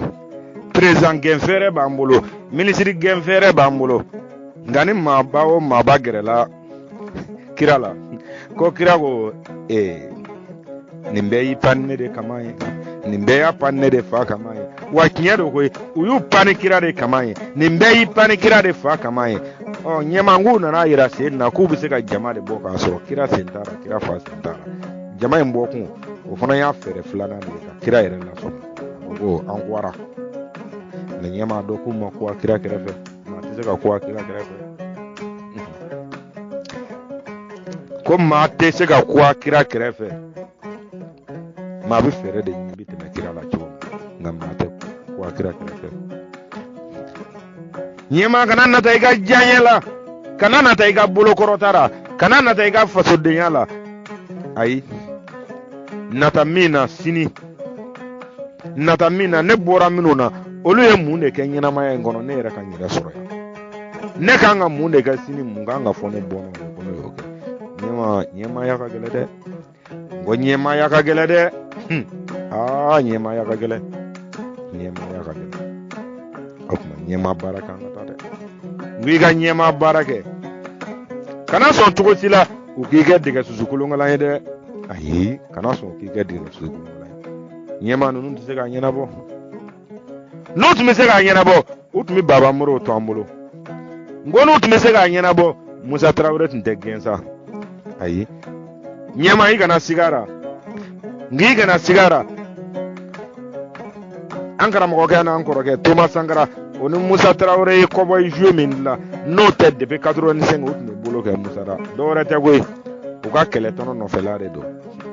président gɛn fɛɛrɛ b'an bolo ministre gɛn fɛɛrɛ b'an bolo nka ni maaba o maaba gɛrɛla kira la ko kira ko nin bɛɛ y'i pan ne de kama ye nin bɛɛ y'a pan ne de fa kama ye wa tiɲɛ do koyi u y'u pan kira de kama ye nin bɛɛ y'i pan kira de fa kama ye ɲɛmankuu nana yira sen na k'u bɛ se ka jama de bɔ k'a sɔrɔ kira sen tara kira fa sen tara jama in bɔ kun o fana y'a fɛɛrɛ filanan de ye ka kira yɛrɛ lasɔrɔ ko an kuwara mɛ ɲɛma dɔ k'u ma kuwa kira kɛrɛfɛ maa tɛ se ka kuwa kira kɛrɛfɛ ko maa tɛ se ka kuwa kira kɛrɛfɛ maa bɛ fɛɛrɛ de ɲini bɛ tɛmɛ kira la cogo min nka maa tɛ kuwa kira kɛrɛfɛ ɲɛma kana nata i ka diyaɲɛ la kana nata i ka bolokɔrɔta la kana nata i ka fasodenya la ayi nata min na sini nata min na ne bɔra minnu na olu ye mun de kɛ ɲɛnamaya in kɔnɔ ne yɛrɛ ka n yɛrɛ sɔrɔ yan ne kan ka mun de kɛ sini mun kan ka fɔ ne bɔnna ko ne y'o kɛ ɲɛmaya ka gɛlɛ dɛ n ko ɲɛmaya ka gɛlɛ dɛ ɲɛmaya ka gɛlɛ ɲɛmaya ka gɛlɛ o tuma ɲɛma baara kan ka taa dɛ n ko i ka ɲɛma baara kɛ kana sɔn cogo si la u k'i kɛ dɛgɛ susu kolonkalan ye dɛ ayi kana sɔn k'i kɛ dɛgɛ susu kolonkalan ye ɲɛma ninnu tɛ se k'a ɲɛnabɔ n'u tun bɛ se k'a ɲɛnabɔ u tun bɛ Baba Moro to an bolo n ko n'u tun bɛ se k'a ɲɛnabɔ Musa Tarawele tun tɛ gɛn sa ayi ɲɛma i kana sigara nka i kana sigara an karamɔgɔkɛ n'an kɔrɔkɛ Thomas Sankara o ni Musa Tarawele ye kɔbɔyi joué min dilan n'o tɛ depuis 85 u tun bɛ bolo kɛ Musa la dɔwɛrɛ tɛ koyi u ka kɛlɛtɔnɔ nɔfɛla de don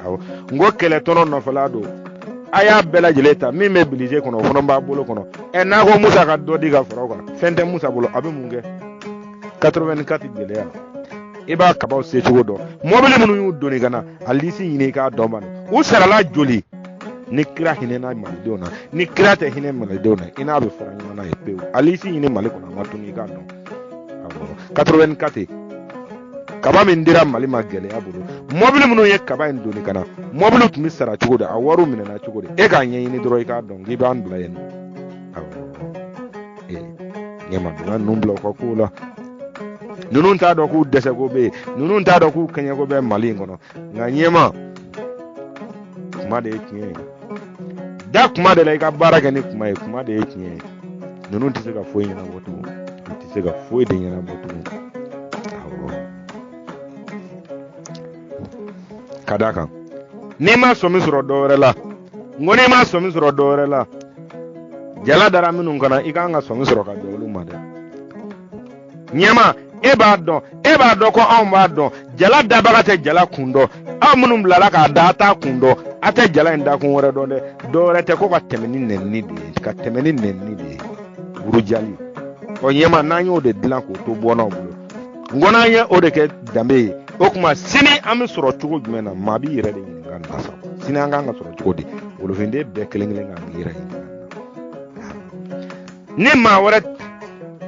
awɔ n ko kɛlɛtɔnɔ nɔfɛla don a y'a bɛɛ lajɛlen ta min bɛ bilije kɔnɔ o fana b'a bolo kɔnɔ n'a ko Musa ka dɔ di ka fara o kan fɛn tɛ Musa bolo a bɛ mun kɛ 84 gɛlɛya i b'a kabaw se cogo dɔn mɔbili minnu y'u doni ka na a lisi ɲini i k'a dɔn bani u sarala joli ni kira hinɛna malidenw na ni kira tɛ hinɛ malidenw na i n'a bɛ fara ɲɔgɔn na ye pewu a lisi ɲini Mali kɔnɔ a ma tunu i k'a dɔn awɔ 84 kaba min dira Mali ma gɛlɛya bolo mɔbili minnu ye kaba in doni ka na mɔbili tun bɛ sara cogo di a wariw minɛna cogo di e k'a ɲɛɲini dɔrɔn i k'a dɔn k'i b'an bila yen awɔ ɲɛma donna ninnu bila u ka kow la ninnu t'a dɔn k'u dɛsɛko bɛ yen ninnu t'a dɔn k'u kɛɲɛko bɛ Mali in kɔnɔ nka ɲɛma kuma de ye tiɲɛ ye da kuma de la i ka baara kɛ ni kuma ye kuma de ye tiɲɛ ye ninnu tɛ se ka foyi ɲɛnabɔ tugun u tɛ se ka foyi de ɲɛnabɔ tugun ka d'a kan n'i ma sɔmi sɔrɔ dɔwɛrɛ la n ko n'i ma sɔmi sɔrɔ dɔwɛrɛ la jala dara minnu kana I kan ka sɔmi sɔrɔ ka bɛn olu ma dɛ ɲɛma e b'a dɔn ko anw b'a dɔn jala dabaga tɛ jala kun dɔn aw minnu bilala k'a da a t'a kun dɔn a tɛ jala in dakun wɛrɛ dɔn dɛ dɔwɛrɛ tɛ ko ka tɛmɛ ni nɛnini de ye burujali o ɲɛma n'an y'o de dilan k'o to bɔnnaw bolo n ko n'an ye o de kɛ danbe ye o tuma sini an bɛ sɔrɔ cogo jumɛn na maa b'i yɛrɛ de ɲininka nin na sa sini an kan ka sɔrɔ cogo di wolofinden bɛɛ kelen kelen kan k'i yɛrɛ ɲininka ni maa wɛrɛ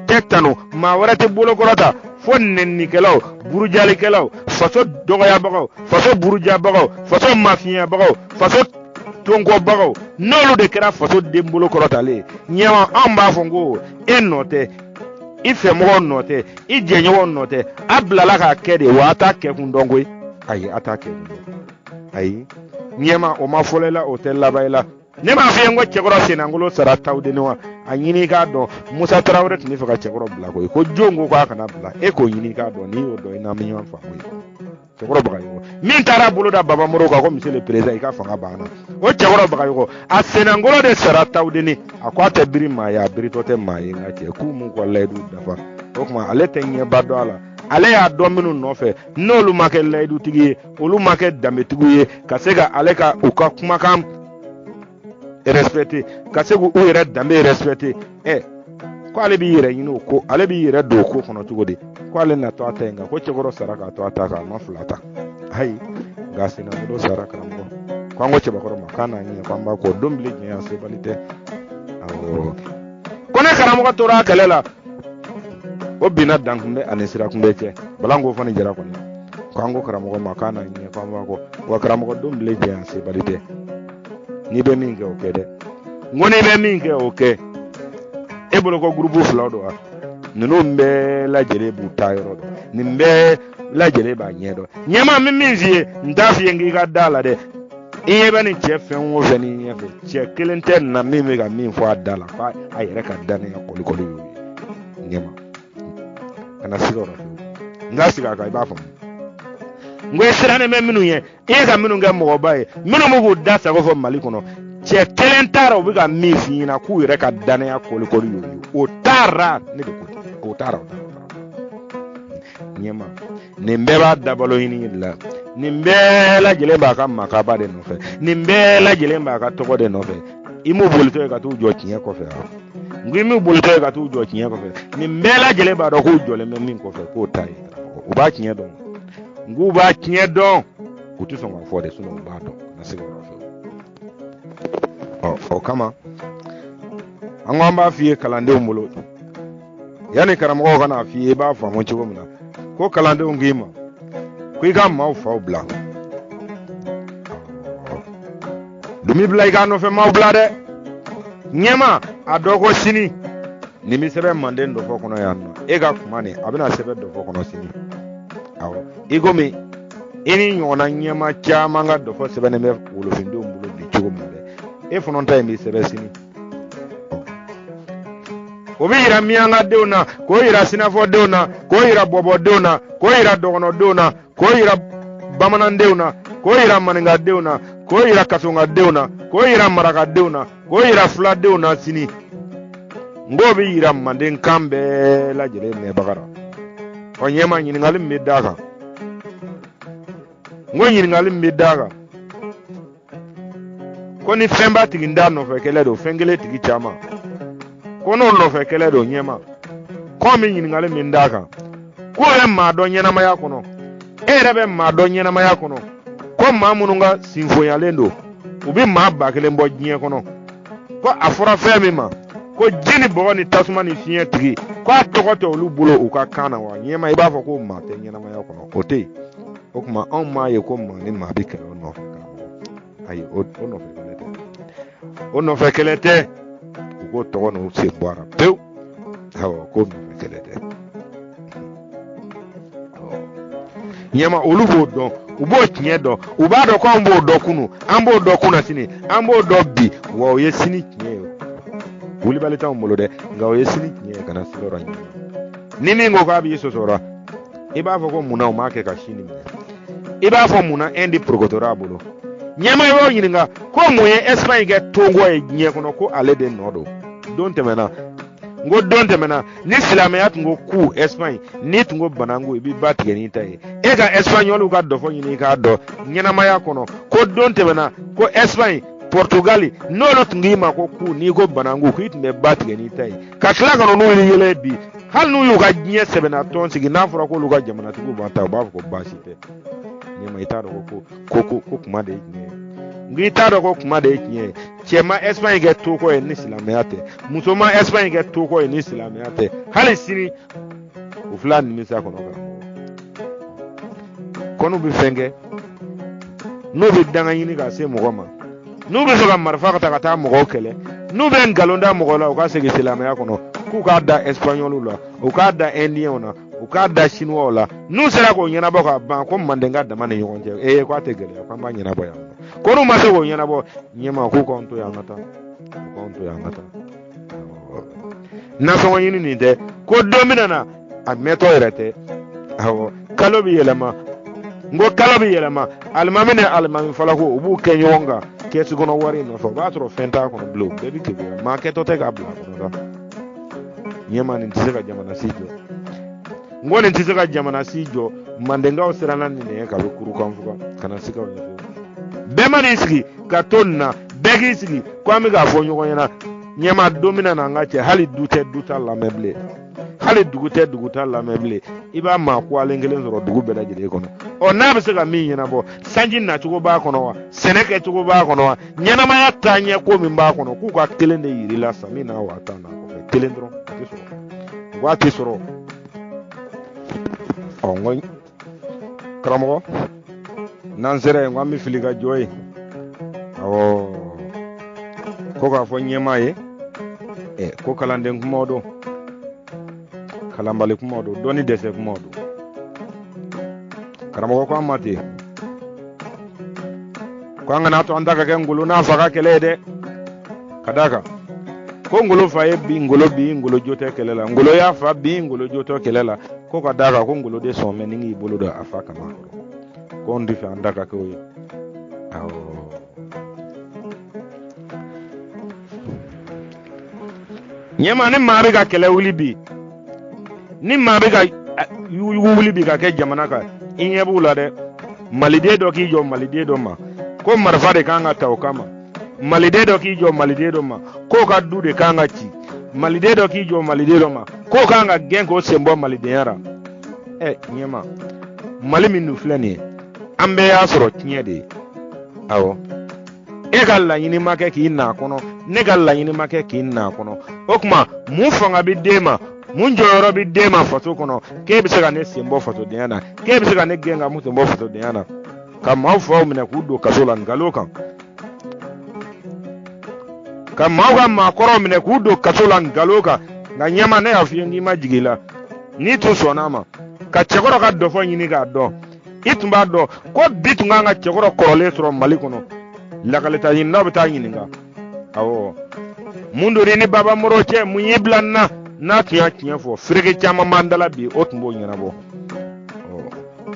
tɛ tanu maa wɛrɛ tɛ bolokɔrɔta fo nɛninikɛlaw burujalikɛlaw faso dɔgɔyabagaw faso burujabagaw faso mafiyabagaw faso tonkɔbagaw n'olu de kɛra faso den bolokɔrɔtalen ɲɛma anw b'a fɔ ko e nɔ tɛ I fɛmɔgɔw nɔ tɛ I jɛɲɔgɔn nɔ tɛ a bilala k'a kɛ de wa a t'a kɛ kun dɔn koyi ayi a t'a kɛ kun dɔn ayi ɲɛma o ma fɔlɔ I la o tɛ laban I la ne m'a fɔ n ko cɛkɔrɔ Senangolo sara taw de ne wa a ɲini k'a dɔn Musa Tarawele tun bɛ fɛ ka cɛkɔrɔ bila koyi ko jɔn ko k'a kana bila e k'o ɲini k'a dɔn n'i y'o dɔn I n'an bɛ ɲɔgɔn faamu ye cɛkɔrɔ Bagayogo min taara bolo da Baba Moro kan ko monsieur le président I ka fanga banna o cɛkɔrɔ Bagayogo a Senangolo de sara taw de ne a ko a tɛ biri maa ye a biritɔ tɛ maa ye nka cɛ k'u mun kɔ layidu dafa o tuma ale tɛ ɲɛba dɔn a la ale y'a dɔn minnu nɔfɛ n'olu ma kɛ layidutigi ye olu ma kɛ danbetigiw ye ka se ka ale ka u ka kumakan respecté ka se k'u yɛrɛ danbe respecté ko ale b'i yɛrɛ ɲini o ko ale b'i yɛrɛ don o ko kɔnɔ cogo di ko ale na to a ta in kan ko cɛkɔrɔ sara k'a to a ta kan a ma fila ta ayi nka Senangolo sara karamɔgɔ ko an ko cɛbakɔrɔ ma k'an n'a ɲɛ k'an b'a kɔ don bile diɲɛ a sebali tɛ awɔ ko ne karamɔgɔ tora a kɛlɛ la o binna dankunbɛ ani sirakunbɛ cɛ balan ko fana jara kɔni ko an ko karamɔgɔ ma k'an n'a ɲɛ k'an b'a kɔ wa karamɔgɔ don bile diɲɛ a sebali tɛ n'i bɛ min kɛ o kɛ dɛ n ko n'i bɛ min kɛ o kɛ e bolo ko gurupu filaw don wa ninnu bɛɛ lajɛlen b'u ta yɔrɔ dɔn nin bɛɛ lajɛlen b'a ɲɛ dɔn ɲɛma min min f'i ye n t'a f'i ye k'i ka da la dɛ I ɲɛ bɛ nin cɛ fɛn o fɛn n'i ɲɛfɛ cɛ kelen tɛ na min bɛ ka min fɔ a da la f'a yɛrɛ ka danaya kɔlikɔli y'o ye ɲɛma kana siga o la n ka sigi a kan I b'a faamu n ko I sirannen bɛ minnu ye I ye ka minnu kɛ mɔgɔba ye minnu bɛ k'u da sago fɔ Mali kɔnɔ cɛ kelen taara u bɛ ka min f'i ɲɛna k'u yɛrɛ ka danaya kɔlikɔli y'o ye o taara ne de ko ten o taara ɲɛma nin bɛɛ b'a dabalo ɲini de la nin bɛɛ lajɛlen b'a ka makaba de nɔfɛ nin bɛɛ lajɛlen b'a ka tɔgɔ de nɔfɛ I m'u bolitɔ ye ka t'u jɔ tiɲɛ kɔfɛ n ko I m'u bolitɔ ye ka t'u jɔ tiɲɛ kɔfɛ nin bɛɛ lajɛlen b'a dɔn k'u jɔlen bɛ min kɔfɛ k'o ta ye u b'a tiɲɛ dɔn n k'u b'a tiɲɛ dɔn u tɛ sɔn k'a fɔ de sinon u b'a dɔn ka se ka yɔrɔ fɛ o kama an ko an b'a f'i ye kalandenw bolo yanni karamɔgɔw ka n'a f'i ye I b'a faamu cogo min na ko kalandenw k'i ma ko I ka maaw faw bila dumi bila I ka nɔfɛ maaw bila dɛ ɲɛma a dɔ ko sini nin bɛ sɛbɛn manden dɔ fɔ kɔnɔ yan nɔ e ka kuma nin a bɛna sɛbɛn dɔ fɔ kɔnɔ sini awɔ I komi I ni ɲɔgɔnna ɲɛma caman ka dɔ fɔ sɛbɛnnen bɛ wolofindenw bolo bi cogo min dɛ e fana ta in bɛ sɛbɛn sini o bɛ yira miyanka denw na k'o yira sinafɔ denw na k'o yira bɔbɔ denw na k'o yira dɔgɔnɔ denw na k'o yira bamanandenw na k'o yira maninka denw na k'o yira kasonga denw na k'o yira maraka denw na k'o yira fuladenw na sini n k'o bɛ yira manden kan bɛɛ lajɛlen mɛnbaga la ɔ ɲɛma ɲininkali min bɛ d'a kan n ko ɲininkali min bɛ d'a kan ko ni fɛn b'a tigi da nɔfɛ kɛlɛ don fɛn kelen tigi caman ko n'o nɔfɛ kɛlɛ don ɲɛma k'o min ɲininkali min d'a kan k'o bɛ maa dɔn ɲɛnamaya kɔnɔ e yɛrɛ bɛ maa dɔn ɲɛnamaya kɔnɔ ko maa minnu ka sinfonyalen don u bɛ maa ba kelen bɔ diɲɛ kɔnɔ ko a fɔra fɛn min ma ko ji ni bɔgɔ ni tasuma ni fiɲɛ tigi ko a tɔgɔ tɛ olu bolo u ka kan na wa ɲɛma I b'a fɔ ko maa tɛ ɲɛnamaya kɔnɔ o tɛ yen o tuma anw m'a ye ko maa ni maa bɛ kɛlɛ o nɔfɛ ayi o nɔfɛ kɛlɛ tɛ o nɔfɛ kɛlɛ tɛ u k'o tɔgɔ n'u sen bɔ a la pewu awɔ k'o nɔfɛ kɛlɛ tɛ ɲɛma olu b'o dɔn u b'o tiɲɛ dɔn u b'a dɔn ko an b'o dɔn kunu an b'o dɔn kunna sini an b'o dɔn bi wa o ye sini tiɲɛ ye wulibali t'anw bolo dɛ nka o ye sini tiɲɛ ye ka na sigiyɔrɔ ɲini ni min ko k'a b'i sɔsɔra I b'a fɔ ko munna u m'a kɛ ka sini minɛ I b'a fɔ munna un di porokotora a bolo ɲɛma I b'o ɲininka ko mun ye Espagne kɛ tongo ye diɲɛ kɔnɔ ko ale de nɔ don don temena ngo don temena ni silamaya tungo ku Espagne ni tungo banango ibi batige ni taye e ka Espagnol ka do fo ni ka do nyana maya kono ko don temena ko Espagne Portugal no lo tungi ma ko ku ni go banango ku itme batige ni taye ka kla ka no yele bi hal nu yu ka nye sebena ton sigi na fura ko lu ka jamana tugo banta ba ko basite nyama ita do ko kuma de ngi ta do ko kuma de nye chema Espagne ge to ko ni silamiyate musoma Espagne ge to ko ni silamiyate hali sini o fulani misa kono ka kono bi fenge no bi danga yini ka se mogoma no bi so ka marfa ka ta mogo kele no be ngalonda mogo la o ka se silamaya kono ku ka da Espagnol la o ka da Indien na o ka da Chinois la nu sera ko nyana ba ka ban ko mandenga da mane yonje ko ategele ko ba nyana ba ya ko no ma se ko nyana bo nyema ku ko onto ya ngata na so yini ni de ko domina na a meto irete awo kalobi yelama ngo kalobi yelama almamine almami falako ubu kenyonga kesu gono wari no so ba tro fenta ko blue bebi ke ma keto te ga bla ko da nyema ni tiseka jamana sijo ngone tiseka jamana sijo mandenga osirana ni ne ka kuru kan fuka kana sika woni bema ni sigi ka tonna begi sigi kwa mi ga fonyo ko yana nyema domina na ngache hali duta la meble hali duguta la meble iba ma ko alengele nzoro dugu beda jide kono o na be sika mi yana bo sanji na tugo ba kono wa seneke tugo ba kono wa nyana ma ya tanya ko mi ba kono ku ka telende yiri la samina wa tana ko telendro wati soro ngoy kramo nansere ngami filiga joy awo ko ka fo nyemaye ko kalande kumodo kalambale kumodo doni dese kumodo kramo ko amati ko ngana to andaka ke ngulu na faka kelede kadaka ko ngolo faye bi ngolo jote kelela ngolo ya fa bi ngolo joto kelela ko ka daga ko ngolo de so meningi bolo da afaka ma ko ndi fa andaka ko yi nyema ni mabe ga kele wuli bi ni mabe ga wuli bi ga ke jamana ka inye bula de malide do ki jo malide do ma ko marfa de kanga taw kama malide do ki jo malide do ma ko ka dude kanga ci malide do ki jo malide do ma ko kanga gen ko sembo malide yara nyema mali minu flani ambe ya soro tinye de awo galla yini make ki na kono ne galla yini make ki na kono okuma mu fanga bi dema mun joro bi dema fato kono ke bi sega ne sembo fato de yana ke bi sega ne genga mu sembo fato de yana kam ma fo mina kudo kasola ngalokan kam ma ma koro mina kudo kasola ngaloka na nyama ne afi ngi majigila ni to sonama ka chekoro ka do fo yini ga do itumba do ko bitunga nga chekoro korole soro mali kono lakaleta yin na bata yin nga awo mundo ni baba moroche munyiblanna na tiya tiya fo frege chama mandala bi otumbo nyana bo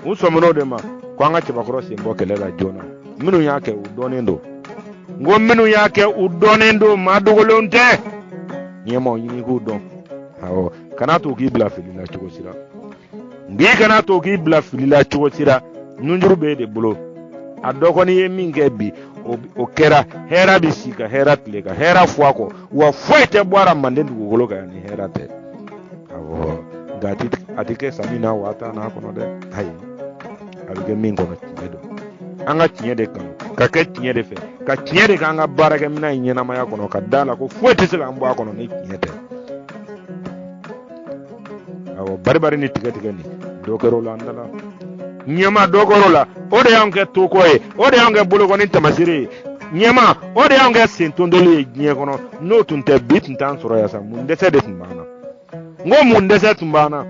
uso mono de ma kwa nga cheba krosi mbo kelela jona minu yake udonendo ngo minu yake udonendo madugolonte nyemo yini hudo awo kana to kibla filila chukosira ngi kana to kibla filila chukosira nunjuru be de bulo adoko ni yeminge bi o kera hera bisika hera tlega hera fuako wa fuete bwara mandendu gogoloka ni hera te awo ngati atike samina wata na kono de hay abige mingo no tiedo anga tiede kan ka ke tiede fe ka tiede kan anga baraka mina nyena maya kono ka dala ko fuete sila ambo kono ni tiede awo bari ni tigatiga ni dokero la andala nyema dogoro la ode yange tokoe ode yange bulugo ni tamasiri nyema ode yange sintondole nye kono no tunte bit ntan soro ya sa mundese de tumbana ngo mundese tumbana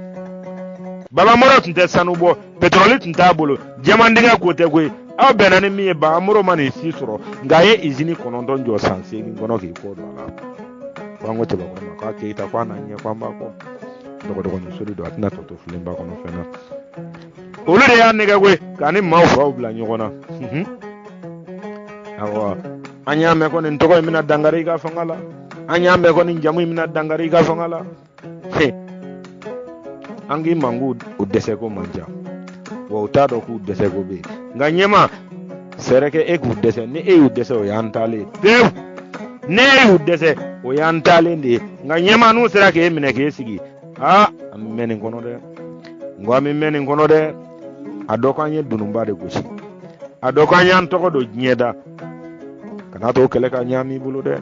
baba moro tunte sanubo petroli tunta bulu jamandinga kote kwe aw benani mi ba moro mani si soro ngaye izini kono ndonjo sanse ni ngono ki ko dala wango te ba kono ka ke ita kwa na nye kwa mbako dogo ni sori do atina toto flemba kono fena olu de ya nege kwe kani maaw faw bila ɲɔgɔnna awa anya me ko nin tɔgɔ mina dangari ka fanga la anya me ko ni jamu mina dangari ga fangala angi mangu udese ko manja wa utado ku udese ko be nganyema sereke e ku udese ni e udese o yantale dew ne udese o yantale ndi nganyema nu serake mine ke sigi ameni kono de ngwami meni kono de adokanye dunumba de goshi adokanye antoko do nyeda kana to kele ka nyami bulo de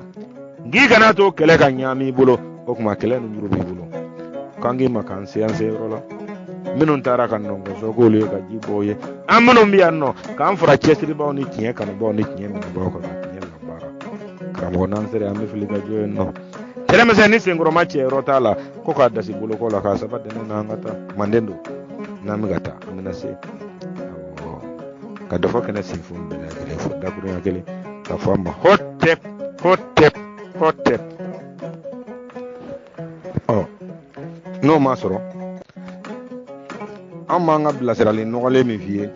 ngi kana to kele ka nyami bulo o kuma kele no nyuru bulo kangi makan sianse rola minun tara kan nongo so ko le ka jiboye amno mbianno kan fura chesri ba oni tiye kan ba oni tiye min ba ko tiye la bara kam wonan sere ami filiga joyenno tere me seni sengro mache rotala ko ka dasi bulo ko la ka sabade na ngata mandendo na migata amina se ka dafa kana sifun da gele fo da kuru yakele ka fama hot tep no masoro amma nga blasirali nogale mi vie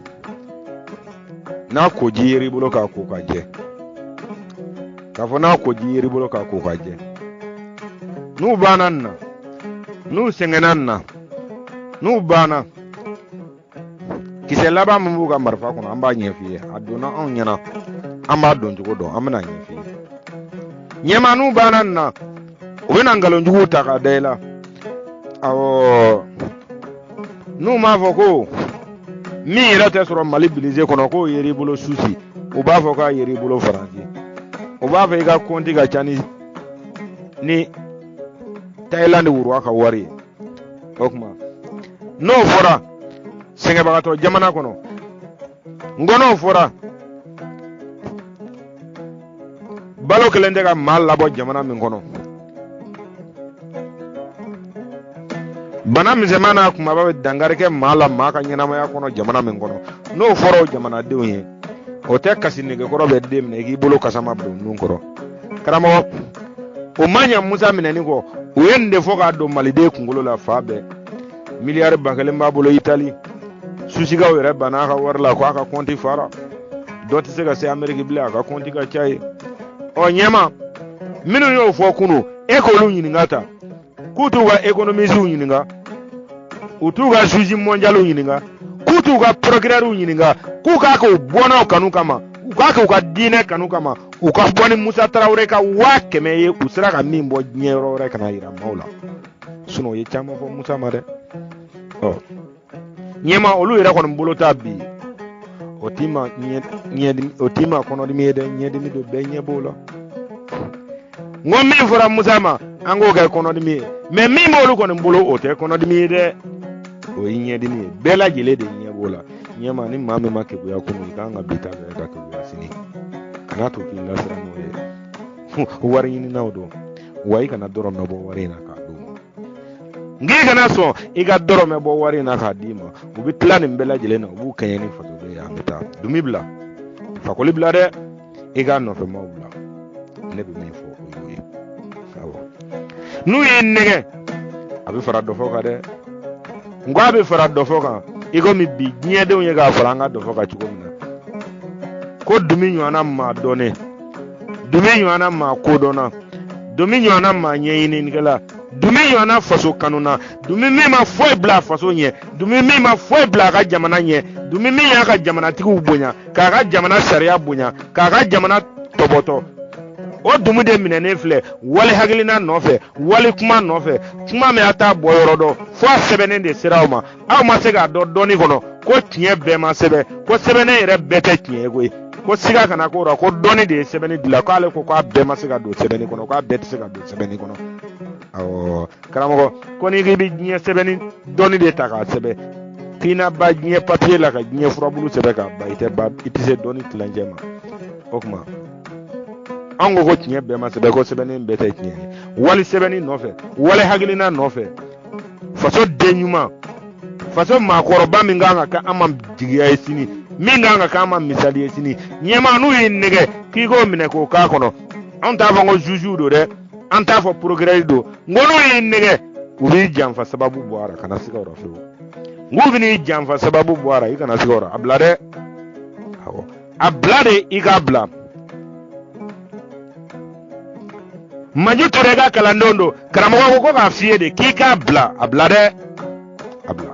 na ko jiri bulo ka ko kaje ka fo na ko jiri bulo ka ko kaje nu bananna nu sengenanna nu bana kise laba mu ga marfa kuno amba nyefi aduna on nyana amba don jugo do amna nyefi nyema nu bananna wena ngalo jugo taka dela awo nu ma foko mi ira te soro mali bilize kono ko yeri bulo susi o ba foka yeri bulo faransi o ba fe ga konti ga chani ni Thailand wuru aka wari okuma no fora senge bagato jamana kono ngono fora balo kelende ga mal labo jamana min kono bana mi zemana kuma ba dangareke mala maka nyana ma ya kono jamana min kono no foro jamana dewnye o te kasini ge koro be dem ne gi bolo kasama do nun koro karamo o manya musa minani ko wende foka do malide kungolo la fabe milliard bakale mbabolo Italy susiga were bana ka warla ko aka konti fara doti sega se America bla aka konti ka chai o nyema minu yo fo kunu ekolu nyiningata kutuga economize unyinga utuga suji mondial unyinga kutuga progrès unyinga kuka ko bona kanu kama ukaka ka dine kanu kama ukaboni Musa Traoré ka wakeme ye usira ka mimbo nyero re kana ira maula suno ye chama fo Musa mare nyema olu ira kono mbolo bi otima nyedi otima kono dimede nyedi mi do be nyebola ngomi fora Musa ma ango ga kono dimi me mimo olu kono mbolo ote kono dimede o nyedi mi bela jele de nyebola nyema ni mame make buya kunu kanga bita ga ka sini kana to kin lasra no ye wari ni nawdo wai kana doro me bo wari na ka dum ngi kana so iga doro me bo wari na ka dima ubi plan mbela jele na ubu kanyeni fato be ya meta dumibla fakoli bla de iga no fe mawla ne be mi fo ko yi sawo nu yennege abi fara do foka de ngwabe fara do foka igo mi bi nyede onye ga fara nga do foka chukomna ko duminyo anamma done duminyo anamma kodona duminyo anamma nyeyini ngala duminyo ana faso kanuna dumimi ma foi bla faso nye dumimi ma foi bla ga jamana nye dumimi ya ga jamana tiku bonya ka ga jamana sharia bonya ka ga jamana toboto o dumude minene fle wali hagilina nofe wali kuma nofe kuma me ata boyorodo fo sebene de sirawma aw ma se ga do doni kono ko tiye be ma sebe ko sebene ire bete tiye goy ko siga kana ko ro ko doni de sebene dila ko ale ko be ma se ga do sebene kono ko bete se ga do sebene kono aw karamo ko ni gibi nye sebene doni de taka sebe kina ba nye papier la ka nye furabulu sebe ka ba ite ba itise doni tlanjema okuma ango ko tiye be ma sebe ko sebeni bete tiye wali sebeni nofe wali hagilina nofe faso denyuma faso makoroba minganga ka ama digiya isini minganga ka ama misali isini nyema nu yinege kigo mine ko ka kono anta fa ngo juju do de anta fa progrès do ngono yinege ubi jamfa sababu boara kana siga ro fe ngubini jamfa sababu boara ikana siga ro ablade awo ablade igabla Maju Torega Kalandondo, Karamogo ka fie de Kika bla, abla de abla.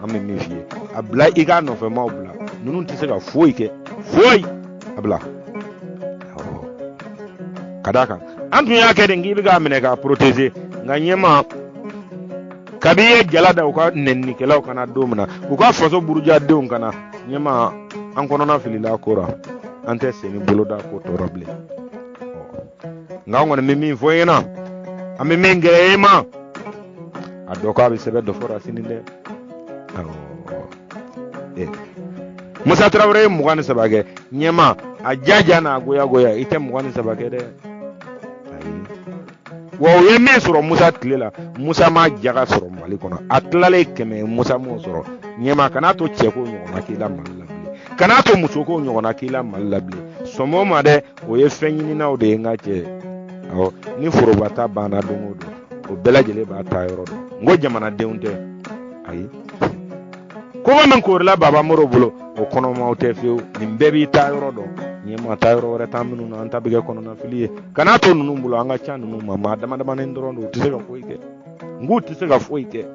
Ame mi fie. Abla iga no fe ma bla. Nunu tise ka foi ke. Foi abla. Kadaka. Antu ya ke de ngi biga mene ka protéger. Nganyema kabiye jalada uka nenni kela kana domna. Uka faso buruja de unkana. Nyema an kono na filila kora. Ante seni boloda ko torable. Ngawon mimi foyena ame mengema adoka be sebe do fora sininde Musa Traoré mugani sabage nyema ajaja na goya ite mugani sabage de wo yeme soro Musa tlela Musa ma jaga soro mali kono atlale keme Musa mo soro nyema kana to cheko nyona kila malabli kana to musoko nyona kila malabli somo ma de o ye fenyini na o de ngache ni forobata bana dongo do o belajele ba tayoro do ngo jamana deunte ayi ko man ko la baba moro bulo o kono ma o tefew ni bebi tayoro do ni ma tayoro re taminu na anta bige kono na filie kana to nunu bulo anga chanu nunu mama dama ndoro do tisega foike ngu tisega foike